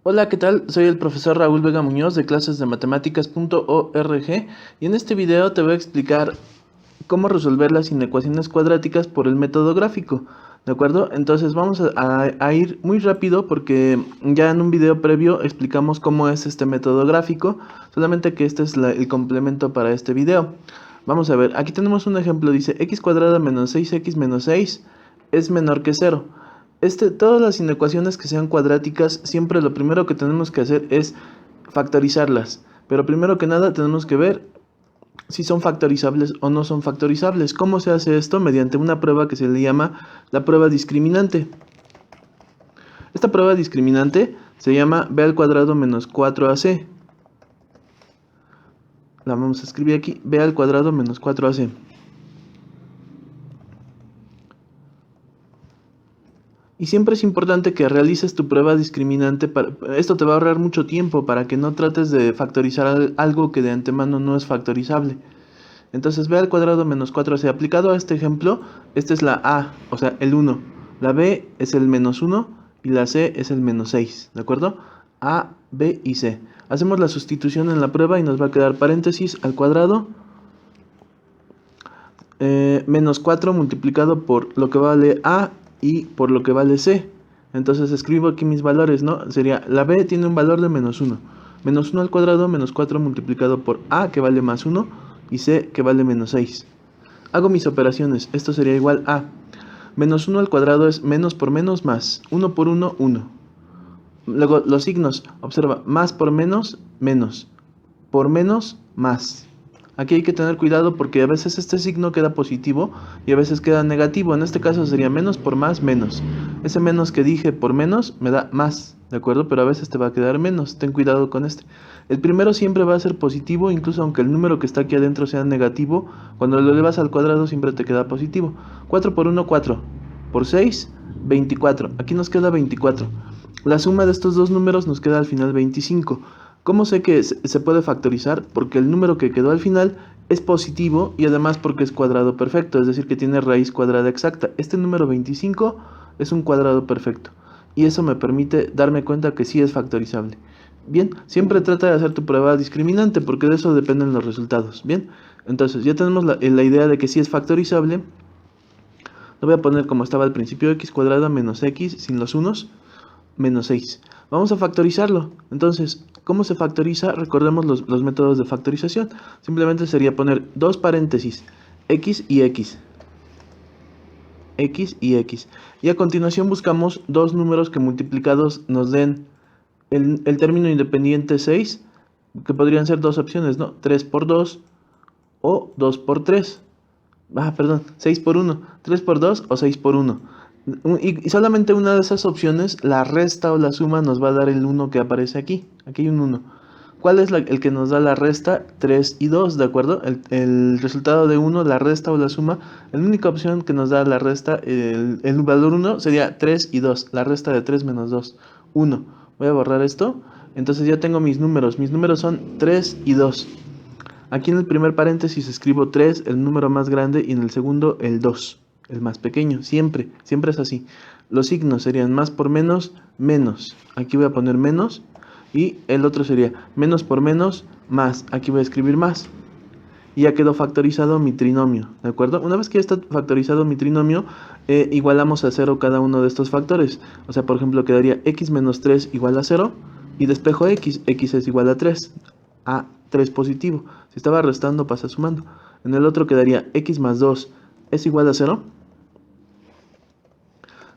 Hola, ¿qué tal? Soy el profesor Raúl Vega Muñoz de clases de matemáticas.org y en este video te voy a explicar cómo resolver las inecuaciones cuadráticas por el método gráfico, ¿de acuerdo? Entonces vamos a ir muy rápido porque ya en un video previo explicamos cómo es este método gráfico, solamente que este es el complemento para este video. Vamos a ver, aquí tenemos un ejemplo, dice x cuadrada menos 6x menos 6 es menor que 0. Todas las inecuaciones que sean cuadráticas, siempre lo primero que tenemos que hacer es factorizarlas. Pero primero que nada tenemos que ver si son factorizables o no son factorizables. ¿Cómo se hace esto? Mediante una prueba que se le llama la prueba discriminante. Esta prueba discriminante se llama b al cuadrado menos 4ac. La vamos a escribir aquí, b al cuadrado menos 4ac. Y siempre es importante que realices tu prueba discriminante. Esto te va a ahorrar mucho tiempo para que no trates de factorizar algo que de antemano no es factorizable. Entonces b al cuadrado menos 4c. Aplicado a este ejemplo, esta es la a, o sea, el 1. La b es el menos 1 y la c es el menos 6, ¿de acuerdo? A, b y c. Hacemos la sustitución en la prueba y nos va a quedar paréntesis al cuadrado menos 4 multiplicado por lo que vale a y por lo que vale c. Entonces escribo aquí mis valores, ¿no? Sería, la b tiene un valor de menos 1. Menos 1 al cuadrado menos 4 multiplicado por a, que vale más 1, y c, que vale menos 6. Hago mis operaciones. Esto sería igual a menos 1 al cuadrado es menos por menos más. 1 por 1, 1. Luego los signos. Observa, más por menos, menos. Por menos, más. Aquí hay que tener cuidado porque a veces este signo queda positivo y a veces queda negativo. En este caso sería menos por más, menos. Ese menos que dije por menos me da más, ¿de acuerdo? Pero a veces te va a quedar menos. Ten cuidado con este. El primero siempre va a ser positivo, incluso aunque el número que está aquí adentro sea negativo. Cuando lo elevas al cuadrado siempre te queda positivo. 4 por 1, 4. Por 6, 24. Aquí nos queda 24. La suma de estos dos números nos queda al final 25. ¿Cómo sé que se puede factorizar? Porque el número que quedó al final es positivo y además porque es cuadrado perfecto, es decir, que tiene raíz cuadrada exacta. Este número 25 es un cuadrado perfecto y eso me permite darme cuenta que sí es factorizable. Bien, siempre trata de hacer tu prueba discriminante porque de eso dependen los resultados. Bien, entonces ya tenemos la idea de que sí es factorizable. Lo voy a poner como estaba al principio, x cuadrada menos x sin los unos menos 6. Vamos a factorizarlo. Entonces, ¿cómo se factoriza? Recordemos los métodos de factorización. Simplemente sería poner dos paréntesis, x y x. X y x. Y a continuación buscamos dos números que multiplicados nos den el término independiente 6, que podrían ser dos opciones, ¿no? 3 por 2 o 2 por 3. Perdón, 6 por 1, 3 por 2 o 6 por 1. Y solamente una de esas opciones, la resta o la suma, nos va a dar el 1 que aparece aquí. Aquí hay un 1. ¿Cuál es el que nos da la resta? 3 y 2, ¿de acuerdo? El resultado de 1, la resta o la suma, la única opción que nos da la resta, el valor 1 sería 3 y 2. La resta de 3 menos 2, 1. Voy a borrar esto. Entonces ya tengo mis números. Mis números son 3 y 2. Aquí en el primer paréntesis escribo 3, el número más grande, y en el segundo el 2, el más pequeño. Siempre, siempre es así. Los signos serían más por menos, menos. Aquí voy a poner menos. Y el otro sería menos por menos, más. Aquí voy a escribir más. Y ya quedó factorizado mi trinomio, ¿de acuerdo? Una vez que ya está factorizado mi trinomio, igualamos a 0 cada uno de estos factores. O sea, por ejemplo, quedaría x menos 3 igual a 0 y despejo x, x es igual a 3, a 3 positivo. Si estaba restando, pasa sumando. En el otro quedaría x más 2 es igual a 0.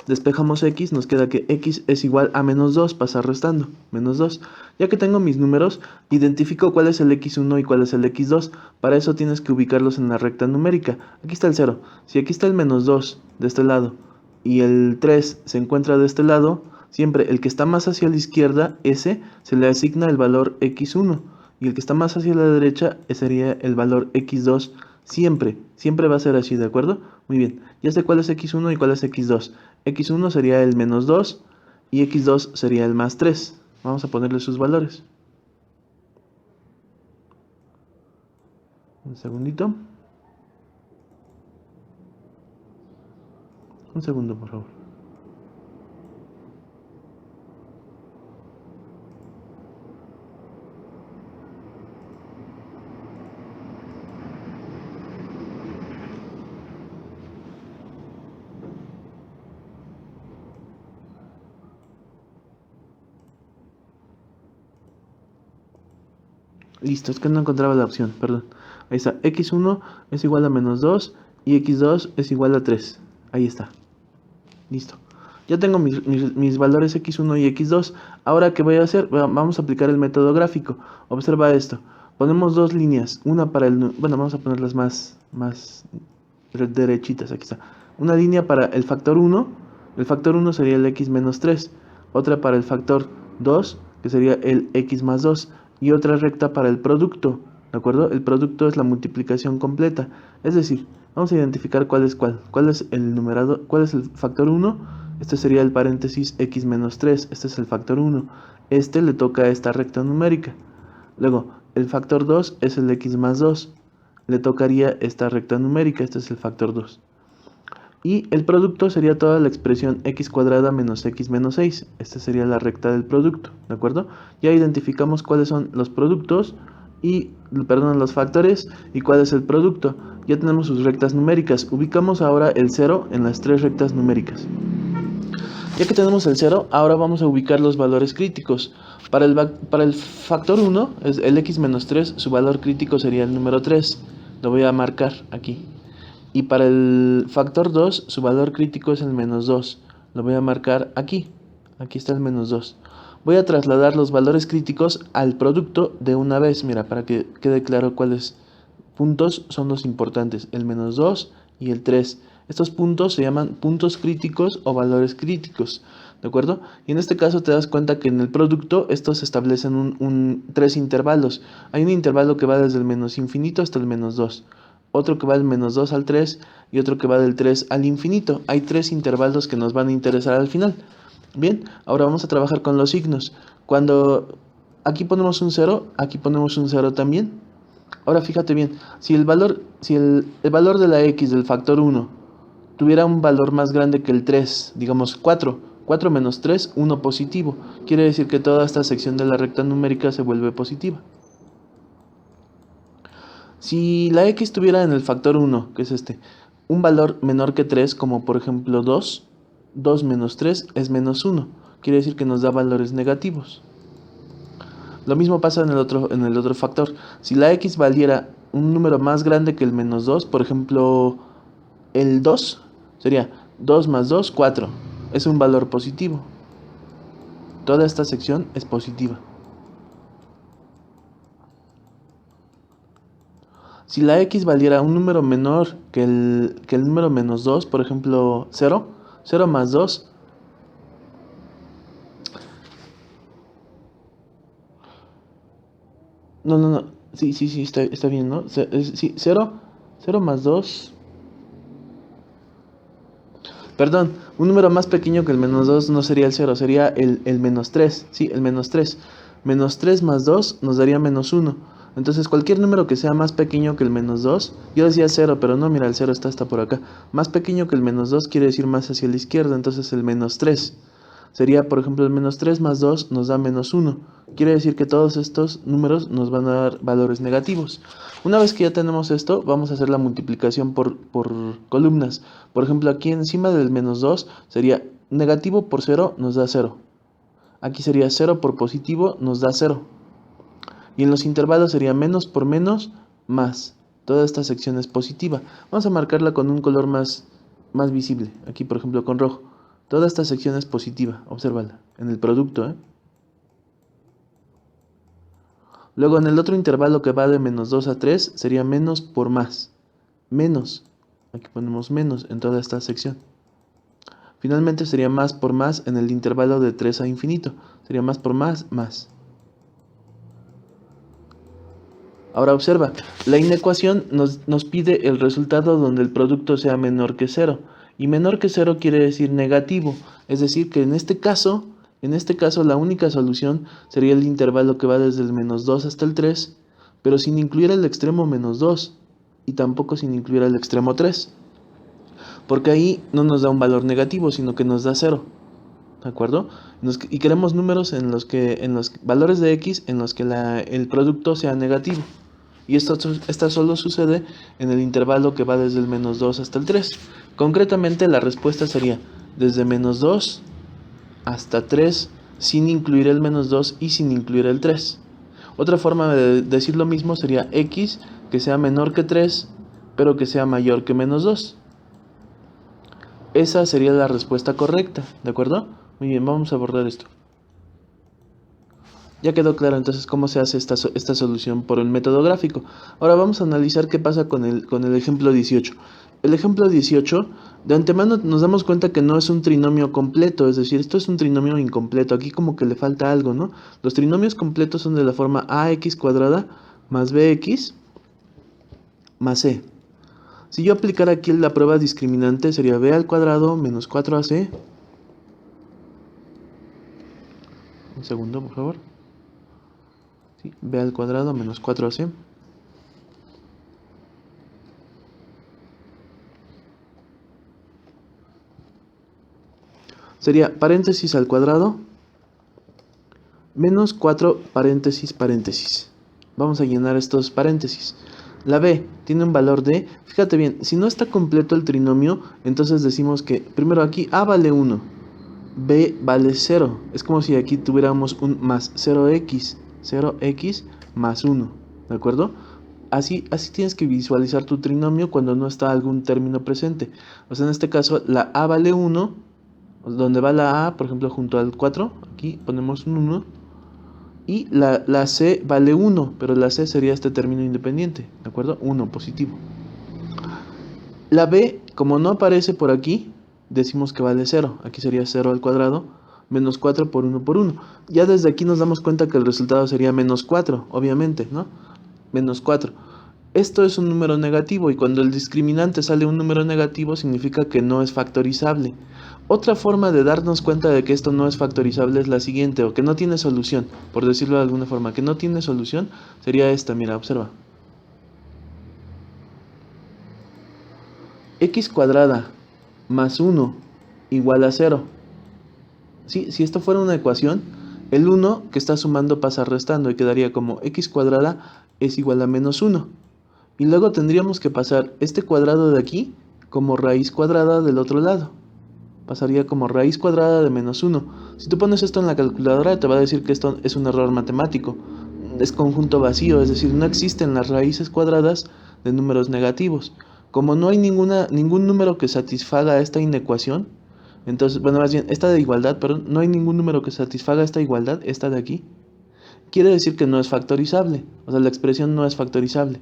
Despejamos x, nos queda que x es igual a menos 2, pasa restando, menos 2. Ya que tengo mis números, identifico cuál es el x1 y cuál es el x2. Para eso tienes que ubicarlos en la recta numérica. Aquí está el 0. Si aquí está el menos 2 de este lado y el 3 se encuentra de este lado, siempre el que está más hacia la izquierda, ese, se le asigna el valor x1. Y el que está más hacia la derecha, ese sería el valor x2. Siempre, siempre va a ser así, ¿de acuerdo? Muy bien, ya sé cuál es x1 y cuál es x2. X1 sería el menos 2 y X2 sería el más 3. Vamos a ponerle sus valores. Un segundito. Un segundo, por favor. Listo, es que no encontraba la opción, perdón. Ahí está, x1 es igual a menos 2 y x2 es igual a 3. Ahí está. Listo. Ya tengo mis valores x1 y x2. Ahora, ¿qué voy a hacer? Vamos a aplicar el método gráfico. Observa esto. Ponemos dos líneas. Una para el... Bueno, vamos a ponerlas más derechitas. Aquí está. Una línea para el factor 1. El factor 1 sería el x menos 3. Otra para el factor 2, que sería el x más 2. Y otra recta para el producto. ¿De acuerdo? El producto es la multiplicación completa. Es decir, vamos a identificar cuál es cuál. ¿Cuál es el numerador? ¿Cuál es el factor 1? Este sería el paréntesis x menos 3. Este es el factor 1. Este le toca a esta recta numérica. Luego, el factor 2 es el x más 2. Le tocaría esta recta numérica. Este es el factor 2. Y el producto sería toda la expresión x cuadrada menos x menos 6. Esta sería la recta del producto. ¿De acuerdo? Ya identificamos cuáles son los productos y, perdón, los factores y cuál es el producto. Ya tenemos sus rectas numéricas. Ubicamos ahora el 0 en las tres rectas numéricas. Ya que tenemos el 0, ahora vamos a ubicar los valores críticos. Para el factor 1, el x menos 3, su valor crítico sería el número 3. Lo voy a marcar aquí. Y para el factor 2, su valor crítico es el menos 2. Lo voy a marcar aquí. Aquí está el menos 2. Voy a trasladar los valores críticos al producto de una vez. Mira, para que quede claro cuáles puntos son los importantes. El menos 2 y el 3. Estos puntos se llaman puntos críticos o valores críticos. ¿De acuerdo? Y en este caso te das cuenta que en el producto estos establecen tres intervalos. Hay un intervalo que va desde el menos infinito hasta el menos 2. Otro que va del menos 2 al 3 y otro que va del 3 al infinito. Hay tres intervalos que nos van a interesar al final. Bien, ahora vamos a trabajar con los signos. Cuando aquí ponemos un 0, aquí ponemos un 0 también. Ahora fíjate bien, si el valor de la x del factor 1 tuviera un valor más grande que el 3, digamos 4 menos 3, 1 positivo. Quiere decir que toda esta sección de la recta numérica se vuelve positiva. Si la x tuviera en el factor 1, que es un valor menor que 3, como por ejemplo 2 menos 3 es menos 1. Quiere decir que nos da valores negativos. Lo mismo pasa en el otro factor. Si la x valiera un número más grande que el menos 2, por ejemplo, el 2, sería 2 más 2, 4. Es un valor positivo. Toda esta sección es positiva. Si la x valiera un número menor que el número menos 2, por ejemplo, 0 más 2, no, sí, está bien, ¿no? Sí, 0 más 2, perdón, un número más pequeño que el menos 2 no sería el 0, sería el menos 3, sí, el menos 3. Menos 3 más 2 nos daría menos 1. Entonces cualquier número que sea más pequeño que el menos 2, yo decía 0, pero no, mira, el 0 está hasta por acá. Más pequeño que el menos 2 quiere decir más hacia la izquierda, entonces el menos 3. Sería, por ejemplo, el menos 3 más 2 nos da menos 1. Quiere decir que todos estos números nos van a dar valores negativos. Una vez que ya tenemos esto, vamos a hacer la multiplicación por columnas. Por ejemplo, aquí encima del menos 2 sería negativo por 0 nos da 0. Aquí sería 0 por positivo nos da 0. Y en los intervalos sería menos por menos más. Toda esta sección es positiva. Vamos a marcarla con un color más visible. Aquí, por ejemplo, con rojo. Toda esta sección es positiva. Obsérvala. En el producto, Luego, en el otro intervalo que va de menos 2 a 3, sería menos por más. Menos. Aquí ponemos menos en toda esta sección. Finalmente sería más por más en el intervalo de 3 a infinito. Sería más por más, más. Ahora observa, la inecuación nos pide el resultado donde el producto sea menor que 0. Y menor que 0 quiere decir negativo. Es decir, que en este caso la única solución sería el intervalo que va desde el menos 2 hasta el 3, pero sin incluir el extremo menos 2 y tampoco sin incluir el extremo 3. Porque ahí no nos da un valor negativo, sino que nos da 0. ¿De acuerdo? Y queremos números en los valores de x en los que el producto sea negativo. Y esto solo sucede en el intervalo que va desde el menos 2 hasta el 3. Concretamente la respuesta sería desde menos 2 hasta 3 sin incluir el menos 2 y sin incluir el 3. Otra forma de decir lo mismo sería x que sea menor que 3, pero que sea mayor que menos 2. Esa sería la respuesta correcta, ¿de acuerdo? Muy bien, vamos a borrar esto. Ya quedó claro entonces cómo se hace esta solución por el método gráfico. Ahora vamos a analizar qué pasa con el ejemplo 18. El ejemplo 18, de antemano nos damos cuenta que no es un trinomio completo, es decir, esto es un trinomio incompleto. Aquí como que le falta algo, ¿no? Los trinomios completos son de la forma ax cuadrada más bx más c. Si yo aplicara aquí la prueba discriminante, sería b al cuadrado menos 4ac. Un segundo, por favor. Sí, b al cuadrado menos 4ac. Sería paréntesis al cuadrado menos 4 paréntesis paréntesis. Vamos a llenar estos paréntesis. La b tiene un valor de, fíjate bien, si no está completo el trinomio, entonces decimos que primero aquí a vale 1, b vale 0. Es como si aquí tuviéramos un más 0x más 1, ¿de acuerdo? Así tienes que visualizar tu trinomio cuando no está algún término presente. O sea, en este caso la a vale 1, donde va la a, por ejemplo, junto al 4, aquí ponemos un 1. Y la c vale 1, pero la c sería este término independiente, ¿de acuerdo? 1 positivo. La b, como no aparece por aquí, decimos que vale 0. Aquí sería 0 al cuadrado, menos 4 por 1 por 1. Ya desde aquí nos damos cuenta que el resultado sería menos 4, obviamente, ¿no? Menos 4. Esto es un número negativo y cuando el discriminante sale un número negativo significa que no es factorizable. Otra forma de darnos cuenta de que esto no es factorizable es la siguiente, o que no tiene solución, por decirlo de alguna forma, que no tiene solución, sería esta, mira, observa. X cuadrada más 1 igual a 0. ¿Sí? Si esto fuera una ecuación, el 1 que está sumando pasa restando y quedaría como x cuadrada es igual a menos 1. Y luego tendríamos que pasar este cuadrado de aquí como raíz cuadrada del otro lado. Pasaría como raíz cuadrada de menos 1. Si tú pones esto en la calculadora te va a decir que esto es un error matemático. Es conjunto vacío, es decir, no existen las raíces cuadradas de números negativos. Como no hay ningún número que satisfaga esta inecuación, entonces, bueno, más bien, esta de igualdad, perdón, no hay ningún número que satisfaga esta igualdad, esta de aquí, quiere decir que no es factorizable. O sea, la expresión no es factorizable.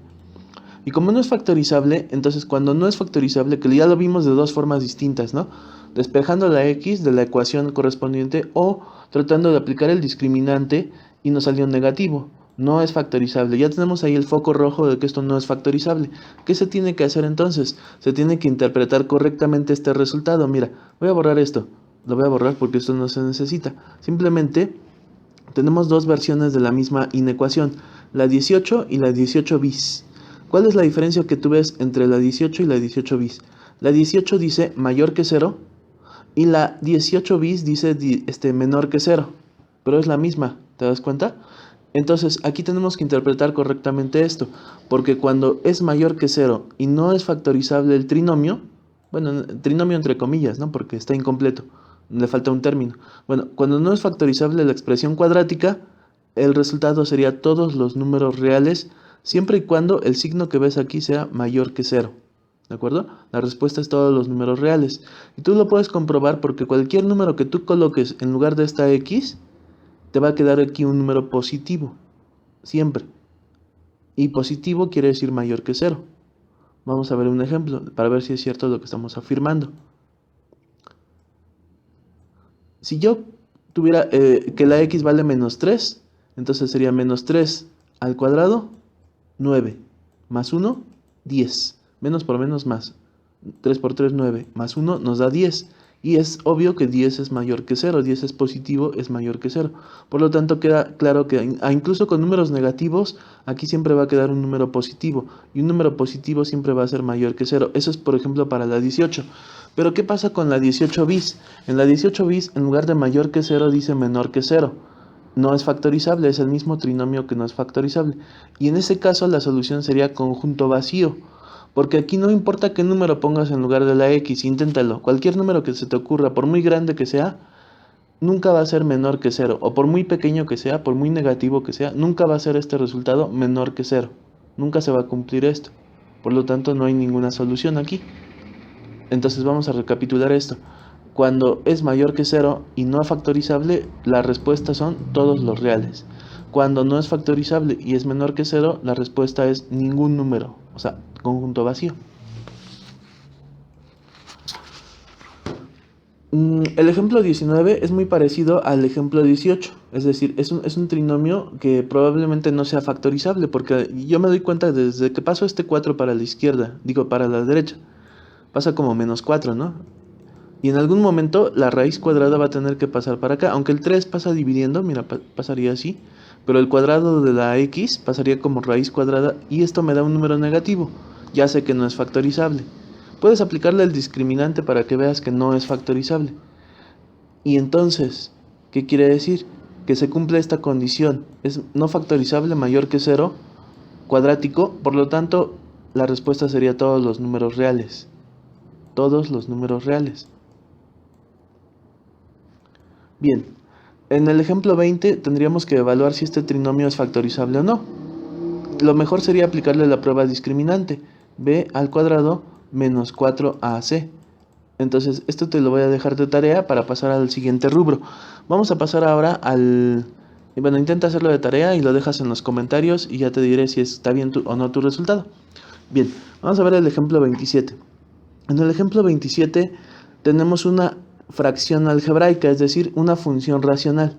Y como no es factorizable, entonces cuando no es factorizable, que ya lo vimos de dos formas distintas, ¿no? Despejando la x de la ecuación correspondiente o tratando de aplicar el discriminante y nos salió negativo. No es factorizable. Ya tenemos ahí el foco rojo de que esto no es factorizable. ¿Qué se tiene que hacer entonces? Se tiene que interpretar correctamente este resultado. Mira, voy a borrar esto. Lo voy a borrar porque esto no se necesita. Simplemente tenemos dos versiones de la misma inecuación, la 18 y la 18 bis. ¿Cuál es la diferencia que tú ves entre la 18 y la 18 bis? La 18 dice mayor que 0 y la 18 bis dice menor que 0, pero es la misma, ¿te das cuenta? Entonces aquí tenemos que interpretar correctamente esto, porque cuando es mayor que 0 y no es factorizable el trinomio, bueno, trinomio entre comillas, ¿no? Porque está incompleto, le falta un término. Bueno, cuando no es factorizable la expresión cuadrática, el resultado sería todos los números reales, siempre y cuando el signo que ves aquí sea mayor que 0. ¿De acuerdo? La respuesta es todos los números reales. Y tú lo puedes comprobar porque cualquier número que tú coloques en lugar de esta x, te va a quedar aquí un número positivo. Siempre. Y positivo quiere decir mayor que 0. Vamos a ver un ejemplo para ver si es cierto lo que estamos afirmando. Si yo tuviera que la x vale menos 3, entonces sería menos 3 al cuadrado, 9. Más 1, 10. Menos por menos más. 3 por 3, 9. Más 1 nos da 10. Y es obvio que 10 es mayor que 0. 10 es positivo, es mayor que 0. Por lo tanto, queda claro que incluso con números negativos, aquí siempre va a quedar un número positivo. Y un número positivo siempre va a ser mayor que 0. Eso es, por ejemplo, para la 18. Pero, ¿qué pasa con la 18 bis? En la 18 bis, en lugar de mayor que 0, dice menor que 0. No es factorizable, es el mismo trinomio que no es factorizable. Y en ese caso, la solución sería conjunto vacío. Porque aquí no importa qué número pongas en lugar de la x, inténtalo. Cualquier número que se te ocurra, por muy grande que sea, nunca va a ser menor que cero, o por muy pequeño que sea, por muy negativo que sea, nunca va a ser este resultado menor que cero. Nunca se va a cumplir esto. Por lo tanto, no hay ninguna solución aquí. Entonces vamos a recapitular esto. Cuando es mayor que cero y no factorizable, las respuestas son todos los reales. Cuando no es factorizable y es menor que cero, la respuesta es ningún número, o sea, conjunto vacío. El ejemplo 19 es muy parecido al ejemplo 18, es decir, es un trinomio que probablemente no sea factorizable, porque yo me doy cuenta desde que paso este 4 para la izquierda, digo para la derecha, pasa como menos 4, ¿no? Y en algún momento la raíz cuadrada va a tener que pasar para acá, aunque el 3 pasa dividiendo, mira, pasaría así, pero el cuadrado de la x pasaría como raíz cuadrada y esto me da un número negativo, ya sé que no es factorizable. Puedes aplicarle el discriminante para que veas que no es factorizable. Y entonces, ¿qué quiere decir? Que se cumple esta condición, es no factorizable mayor que 0, cuadrático, por lo tanto, la respuesta sería todos los números reales. Todos los números reales. Bien, en el ejemplo 20 tendríamos que evaluar si este trinomio es factorizable o no. Lo mejor sería aplicarle la prueba discriminante, b al cuadrado menos 4ac. Entonces, esto te lo voy a dejar de tarea para pasar al siguiente rubro. Vamos a pasar ahora al... Bueno, intenta hacerlo de tarea y lo dejas en los comentarios y ya te diré si está bien o no tu resultado. Bien, vamos a ver el ejemplo 27. En el ejemplo 27 tenemos una fracción algebraica, es decir, una función racional.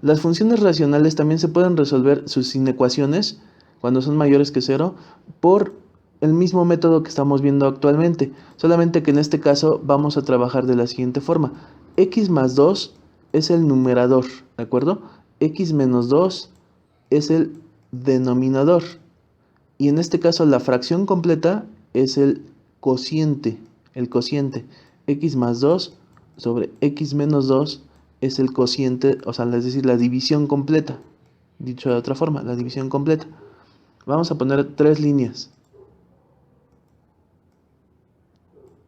Las funciones racionales también se pueden resolver sus inecuaciones cuando son mayores que 0 por el mismo método que estamos viendo actualmente, solamente que en este caso vamos a trabajar de la siguiente forma. X más 2 es el numerador, ¿de acuerdo? X menos 2 es el denominador. Y en este caso la fracción completa es el cociente. El cociente x más 2 sobre x menos 2 es el cociente, o sea, es decir, la división completa. Dicho de otra forma, la división completa. Vamos a poner 3 líneas.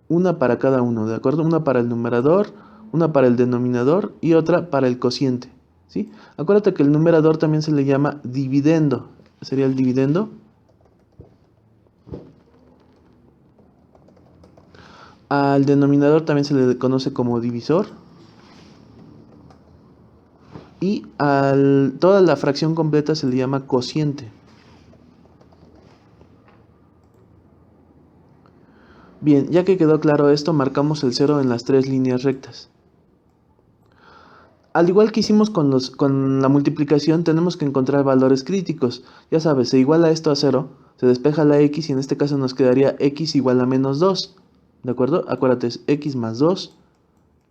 Una para cada uno, ¿de acuerdo? Una para el numerador, una para el denominador y otra para el cociente, ¿sí? Acuérdate que el numerador también se le llama dividendo. Sería el dividendo. Al denominador también se le conoce como divisor. Y a toda la fracción completa se le llama cociente. Bien, ya que quedó claro esto, marcamos el 0 en las 3 líneas rectas. Al igual que hicimos con la multiplicación, tenemos que encontrar valores críticos. Ya sabes, se iguala esto a 0, se despeja la x y en este caso nos quedaría x igual a menos 2. ¿De acuerdo? Acuérdate, es x más 2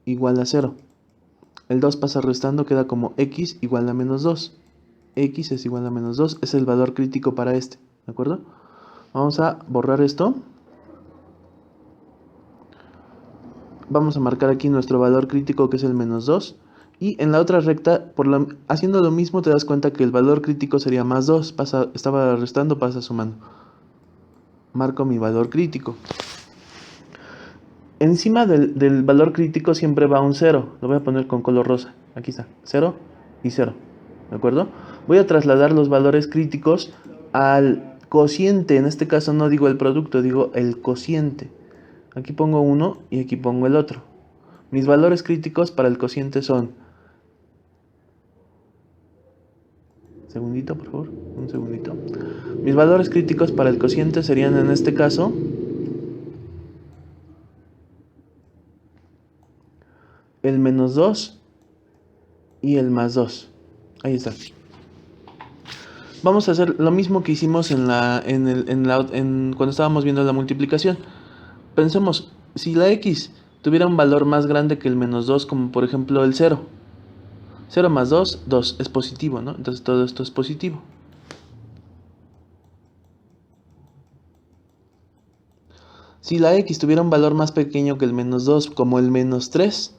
igual a 0. El 2 pasa restando, queda como x igual a menos 2. X es igual a menos 2, es el valor crítico para este. ¿De acuerdo? Vamos a borrar esto. Vamos a marcar aquí nuestro valor crítico que es el menos 2. Y en la otra recta, haciendo lo mismo te das cuenta que el valor crítico sería más 2. Estaba restando, pasa sumando. Marco mi valor crítico. Encima del valor crítico siempre va un 0. Lo voy a poner con color rosa. Aquí está. 0 y 0. ¿De acuerdo? Voy a trasladar los valores críticos al cociente. En este caso no digo el producto, digo el cociente. Aquí pongo uno y aquí pongo el otro. Mis valores críticos para el cociente son... Segundito, por favor. Un segundito. Mis valores críticos para el cociente serían en este caso... el menos 2 y el más 2. Ahí está. Vamos a hacer lo mismo que hicimos cuando estábamos viendo la multiplicación. Pensemos, si la x tuviera un valor más grande que el menos 2, como por ejemplo el 0. 0 más 2, 2, es positivo, ¿no? Entonces todo esto es positivo. Si la x tuviera un valor más pequeño que el menos 2, como el menos 3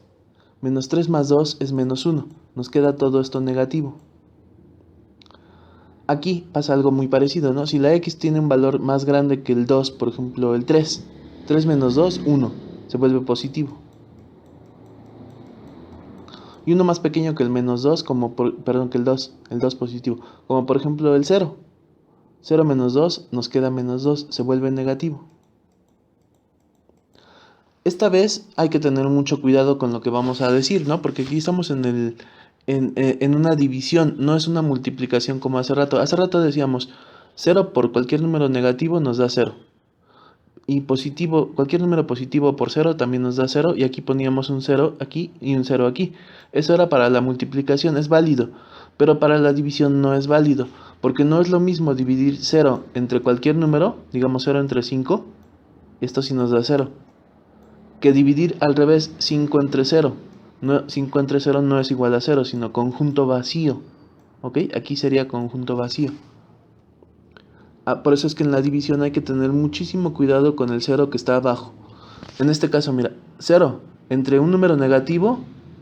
más 2 es menos 1. Nos queda todo esto negativo. Aquí pasa algo muy parecido, ¿no? Si la x tiene un valor más grande que el 2, por ejemplo el 3. 3 menos 2, 1. Se vuelve positivo. y uno más pequeño que el menos 2, perdón, que el 2 positivo, como por ejemplo el 0. 0 menos 2 nos queda menos 2, se vuelve negativo. Esta vez hay que tener mucho cuidado con lo que vamos a decir, ¿no? Porque aquí estamos en una división, no es una multiplicación como hace rato. Hace rato decíamos 0 por cualquier número negativo nos da 0. Y positivo, cualquier número positivo por 0 también nos da 0. Y aquí poníamos un 0 aquí y un 0 aquí. Eso era para la multiplicación, es válido. Pero para la división no es válido. Porque no es lo mismo dividir 0 entre cualquier número, digamos 0 entre 5. Esto sí nos da 0. Que dividir al revés 5 entre 0. 5 entre 0 no es igual a 0, sino conjunto vacío. ¿Ok? Aquí sería conjunto vacío. Por eso es que en la división hay que tener muchísimo cuidado con el 0 que está abajo. En este caso, mira, 0 entre un número negativo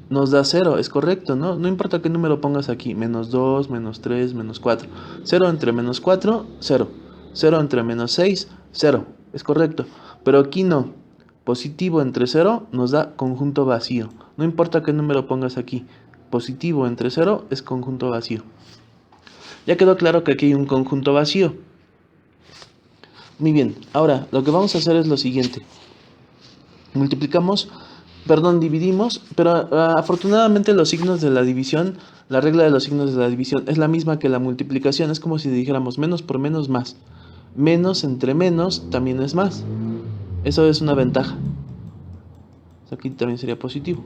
nos da 0, es correcto, ¿no? No importa qué número pongas aquí, menos 2, menos 3, menos 4. 0 entre menos 4, 0. 0 entre menos 6, 0, es correcto. Pero aquí no. Positivo entre 0 nos da conjunto vacío. No importa qué número pongas aquí. Positivo entre 0 es conjunto vacío. Ya quedó claro que aquí hay un conjunto vacío. Muy bien, ahora lo que vamos a hacer es lo siguiente. Dividimos, pero afortunadamente los signos de la división, la regla de los signos de la división es la misma que la multiplicación. Es como si dijéramos menos por menos más. Menos entre menos también es más. Eso es una ventaja. Aquí también sería positivo.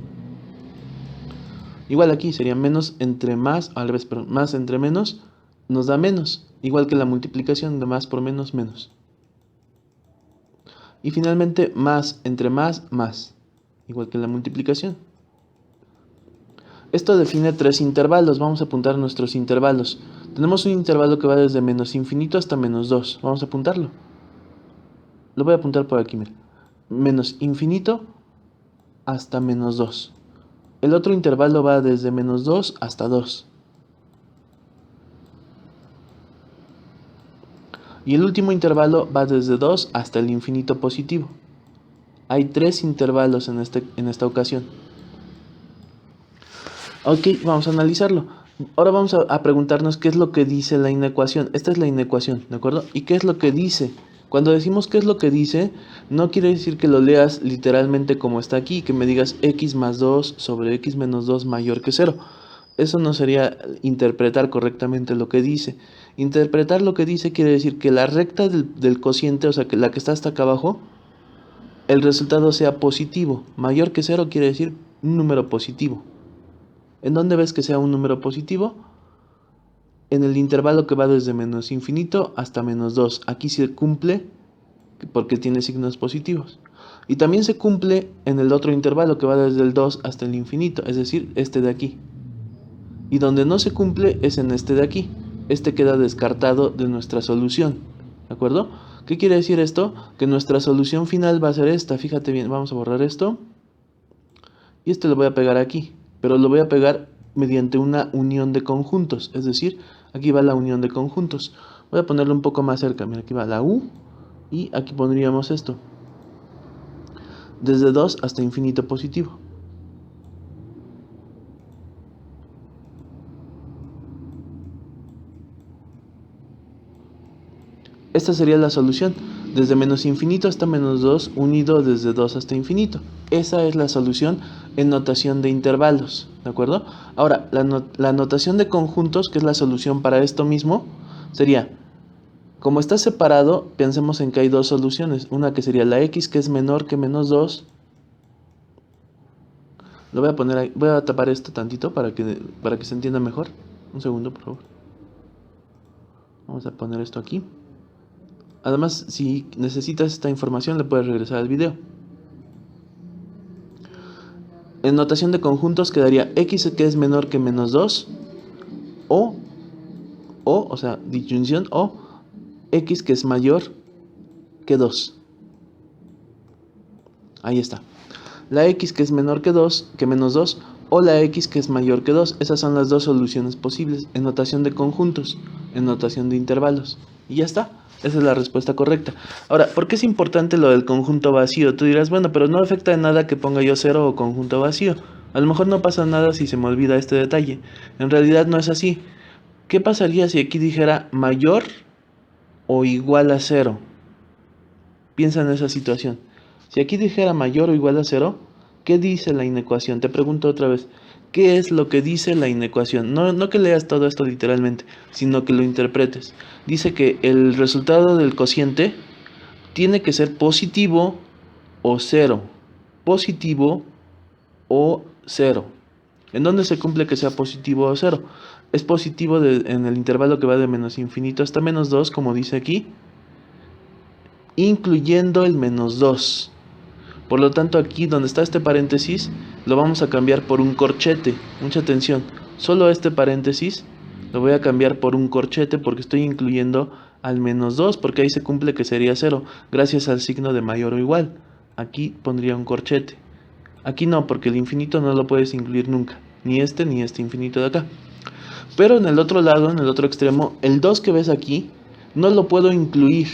Igual aquí sería menos entre más, al revés, perdón, más entre menos nos da menos. Igual que la multiplicación de más por menos, menos. Y finalmente más entre más, más. Igual que la multiplicación. Esto define 3 intervalos. Vamos a apuntar nuestros intervalos. Tenemos un intervalo que va desde menos infinito hasta menos 2. Vamos a apuntarlo. Lo voy a apuntar por aquí, mira. Menos infinito hasta menos 2. El otro intervalo va desde menos 2 hasta 2. Y el último intervalo va desde 2 hasta el infinito positivo. Hay 3 intervalos en esta ocasión. Ok, vamos a analizarlo. Ahora vamos a preguntarnos qué es lo que dice la inecuación. Esta es la inecuación, ¿de acuerdo? ¿Y qué es lo que dice? Cuando decimos qué es lo que dice, no quiere decir que lo leas literalmente como está aquí, que me digas x más 2 sobre x menos 2 mayor que 0. Eso no sería interpretar correctamente lo que dice. Interpretar lo que dice quiere decir que la recta del cociente, o sea, que la que está hasta acá abajo, el resultado sea positivo. Mayor que 0 quiere decir un número positivo. ¿En dónde ves que sea un número positivo? En el intervalo que va desde menos infinito hasta menos 2. Aquí se cumple porque tiene signos positivos. Y también se cumple en el otro intervalo que va desde el 2 hasta el infinito, es decir, este de aquí. Y donde no se cumple es en este de aquí. Este queda descartado de nuestra solución. ¿De acuerdo? ¿Qué quiere decir esto? Que nuestra solución final va a ser esta. Fíjate bien, vamos a borrar esto. Y este lo voy a pegar aquí. Pero lo voy a pegar mediante una unión de conjuntos. Es decir, aquí va la unión de conjuntos. Voy a ponerlo un poco más cerca. Mira, aquí va la U. Y aquí pondríamos esto. Desde 2 hasta infinito positivo. Esta sería la solución. Desde menos infinito hasta menos 2 unido desde 2 hasta infinito. Esa es la solución en notación de intervalos, ¿de acuerdo? Ahora, la notación de conjuntos, que es la solución para esto mismo, sería, como está separado, pensemos en que hay dos soluciones. Una que sería la x, que es menor que menos 2. Lo voy a poner ahí, voy a tapar esto tantito para que se entienda mejor. Un segundo, por favor. Vamos a poner esto aquí. Además, si necesitas esta información, le puedes regresar al video. En notación de conjuntos quedaría x que es menor que menos 2 o sea, disyunción, o x que es mayor que 2. Ahí está. La x que es menor que menos 2 o la x que es mayor que 2. Esas son las dos soluciones posibles en notación de conjuntos, en notación de intervalos. Y ya está. Esa es la respuesta correcta. Ahora, ¿por qué es importante lo del conjunto vacío? Tú dirás, bueno, pero no afecta en nada que ponga yo 0 o conjunto vacío. A lo mejor no pasa nada si se me olvida este detalle. En realidad no es así. ¿Qué pasaría si aquí dijera mayor o igual a 0? Piensa en esa situación. Si aquí dijera mayor o igual a 0, ¿qué dice la inecuación? Te pregunto otra vez, ¿qué es lo que dice la inecuación? No que leas todo esto literalmente, sino que lo interpretes. Dice que el resultado del cociente tiene que ser positivo o 0. Positivo o 0. ¿En dónde se cumple que sea positivo o 0? Es positivo en el intervalo que va de menos infinito hasta menos 2, como dice aquí, incluyendo el menos 2. Por lo tanto, aquí donde está este paréntesis, lo vamos a cambiar por un corchete. Mucha atención. Solo este paréntesis lo voy a cambiar por un corchete porque estoy incluyendo al menos 2, porque ahí se cumple que sería 0, gracias al signo de mayor o igual. Aquí pondría un corchete. Aquí no, porque el infinito no lo puedes incluir nunca. Ni este infinito de acá. Pero en el otro lado, en el otro extremo, el 2 que ves aquí, no lo puedo incluir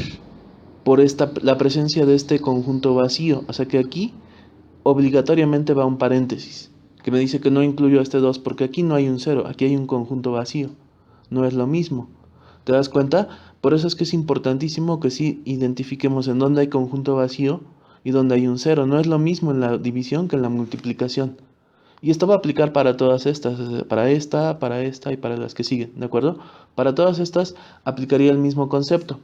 por la presencia de este conjunto vacío. O sea que aquí obligatoriamente va un paréntesis, que me dice que no incluyo este 2 porque aquí no hay un 0, aquí hay un conjunto vacío. No es lo mismo. ¿Te das cuenta? Por eso es que es importantísimo que sí identifiquemos en dónde hay conjunto vacío y dónde hay un 0. No es lo mismo en la división que en la multiplicación. Y esto va a aplicar para todas estas, para esta y para las que siguen, ¿de acuerdo? Para todas estas aplicaría el mismo concepto.